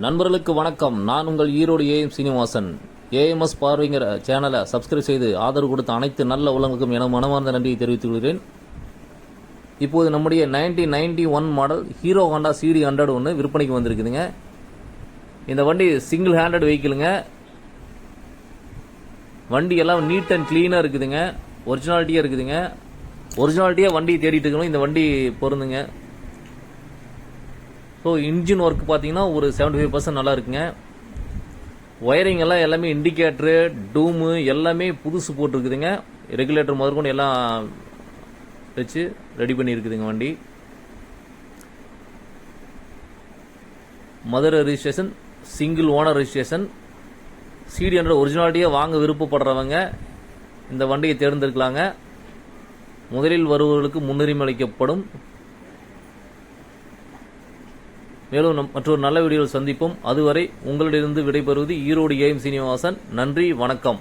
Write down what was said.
நண்பர்களுக்கு வணக்கம். நான் உங்கள் ஈரோடு ஏஎம் சீனிவாசன். ஏஎம்எஸ் பார்வைங்கிற சேனலை சப்ஸ்கிரைப் செய்து ஆதரவு கொடுத்த அனைத்து நல்ல உள்ளங்களுக்கும் என மனமார்ந்த நன்றியை தெரிவித்துக் கொள்கிறேன். இப்போது நம்முடைய 1991 மாடல் ஹீரோ ஹோண்டா சிடி 100 ஒன்று விற்பனைக்கு வந்திருக்குதுங்க. இந்த வண்டி சிங்கிள் ஹேண்டட் வெஹிக்கிளுங்க. வண்டி எல்லாம் நீட் அண்ட் கிளீனாக இருக்குதுங்க. ஒரிஜினாலிட்டியாக இருக்குதுங்க. ஒரிஜினாலிட்டியாக வண்டி தேடிட்டு இருக்கணும். இந்த வண்டி பொருந்துங்க. ஸோ இன்ஜின் ஒர்க் பார்த்தீங்கன்னா ஒரு 75% நல்லா இருக்குங்க. ஒயரிங் எல்லாம் எல்லாமே இண்டிகேட்டரு டூமு எல்லாமே புதுசு போட்டிருக்குதுங்க. ரெகுலேட்டர் முதற்கொண்டு எல்லாம் வச்சு ரெடி பண்ணியிருக்குதுங்க. வண்டி Madurai registration, single owner registration. CD 100 ஒரிஜினாலிட்டியாக வாங்க விருப்பப்படுறவங்க இந்த வண்டியை தேர்ந்தெடுக்கலாங்க. முதலில் வருபவர்களுக்கு முன்னுரிமை அளிக்கப்படும். மேலும் மற்றொரு நல்ல வீடியோவில் சந்திப்போம். அதுவரை உங்களிடமிருந்து விடைபெறுவது ஈரோடு ஏஎம் சீனிவாசன். நன்றி, வணக்கம்.